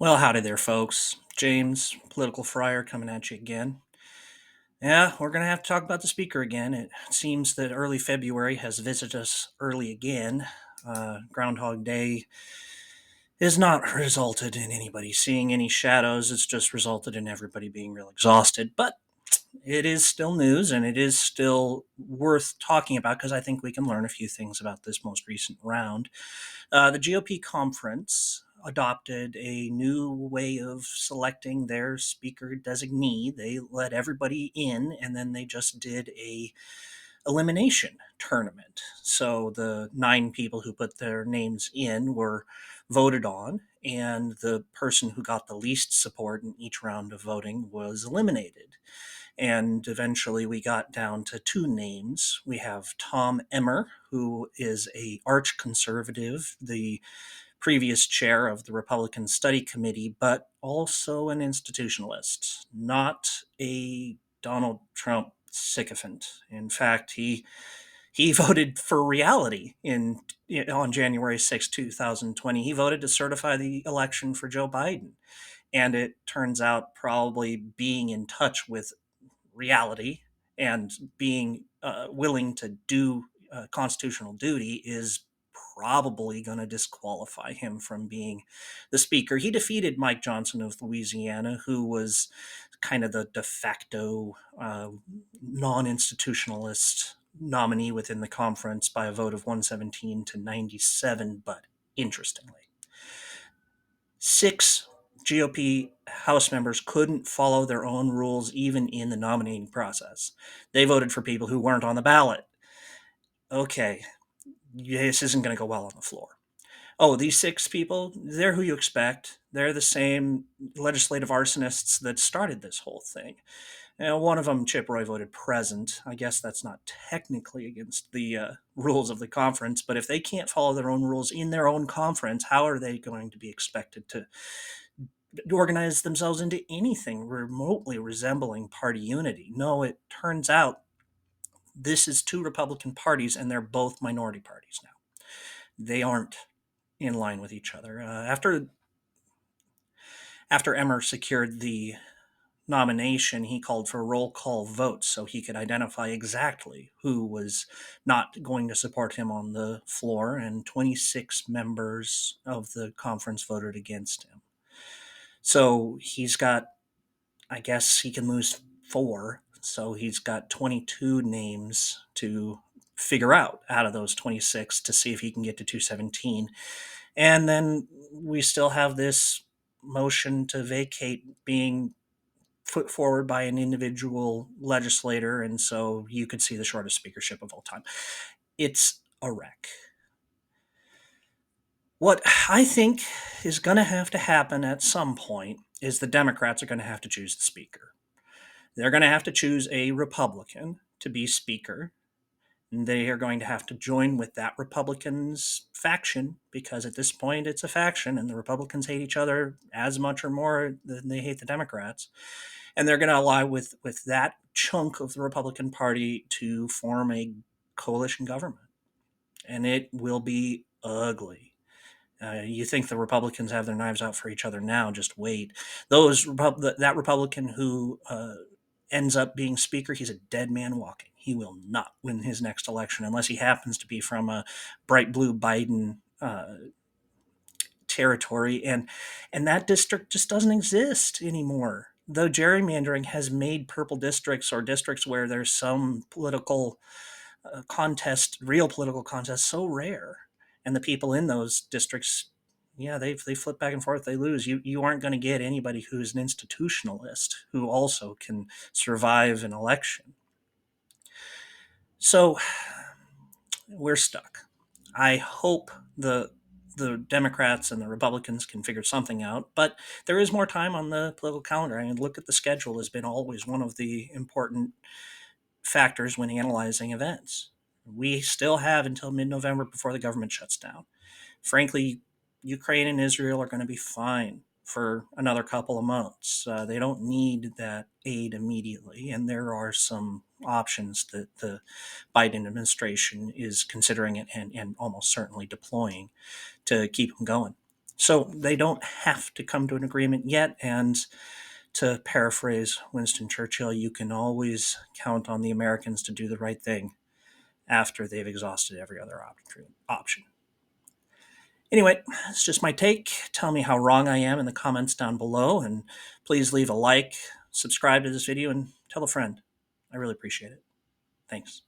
Well, howdy there, folks. James, Political Friar, coming at you again. Yeah, we're going to have to talk about the speaker again. It seems that early February has visited us early again. Groundhog Day has not resulted in anybody seeing any shadows. It's just resulted in everybody being real exhausted. But it is still news and it is still worth talking about because I think we can learn a few things about this most recent round. The GOP conference adopted a new way of selecting their speaker designee. They let everybody in, and then they just did a elimination tournament. So the 9 people who put their names in were voted on, and the person who got the least support in each round of voting was eliminated. And eventually we got down to 2 names. We have Tom Emmer, who is a arch conservative, the previous chair of the Republican Study Committee, but also an institutionalist, not a Donald Trump sycophant. In fact, he voted for reality on January 6, 2020. He voted to certify the election for Joe Biden. And it turns out probably being in touch with reality and being willing to do constitutional duty is probably going to disqualify him from being the speaker. He defeated Mike Johnson of Louisiana, who was kind of the de facto non institutionalist nominee within the conference by a vote of 117 to 97. But interestingly, 6 GOP House members couldn't follow their own rules even in the nominating process. They voted for people who weren't on the ballot. Okay, this isn't going to go well on the floor. Oh, these 6 people, they're who you expect. They're the same legislative arsonists that started this whole thing. One of them, Chip Roy, voted present. I guess that's not technically against the rules of the conference, but if they can't follow their own rules in their own conference, how are they going to be expected to organize themselves into anything remotely resembling party unity? No, it turns out this is 2 Republican parties, and they're both minority parties now. They aren't in line with each other. After Emmer secured the nomination, he called for roll call votes so he could identify exactly who was not going to support him on the floor, and 26 members of the conference voted against him. So he's got, I guess he can lose 4. So he's got 22 names to figure out of those 26 to see if he can get to 217. And then we still have this motion to vacate being put forward by an individual legislator. And so you could see the shortest speakership of all time. It's a wreck. What I think is going to have to happen at some point is the Democrats are going to have to choose the speaker. They're going to have to choose a Republican to be speaker. And they are going to have to join with that Republican's faction because at this point it's a faction and the Republicans hate each other as much or more than they hate the Democrats. And they're going to ally with that chunk of the Republican Party to form a coalition government. And it will be ugly. You think the Republicans have their knives out for each other now? Just wait. That Republican who ends up being speaker, he's a dead man walking. He will not win his next election unless he happens to be from a bright blue Biden territory, and that district just doesn't exist anymore. Though gerrymandering has made purple districts or districts where there's some political real political contest, so rare, and the people in those districts, yeah, they flip back and forth, they lose. You aren't going to get anybody who's an institutionalist who also can survive an election. So we're stuck. I hope the Democrats and the Republicans can figure something out, but there is more time on the political calendar. And look at the schedule has been always one of the important factors when analyzing events. We still have until mid-November before the government shuts down. Frankly, Ukraine and Israel are going to be fine for another couple of months. They don't need that aid immediately, and there are some options that the Biden administration is considering and almost certainly deploying to keep them going. So they don't have to come to an agreement yet. And to paraphrase Winston Churchill, you can always count on the Americans to do the right thing after they've exhausted every other option. Anyway, it's just my take. Tell me how wrong I am in the comments down below, and please leave a like, subscribe to this video, and tell a friend. I really appreciate it. Thanks.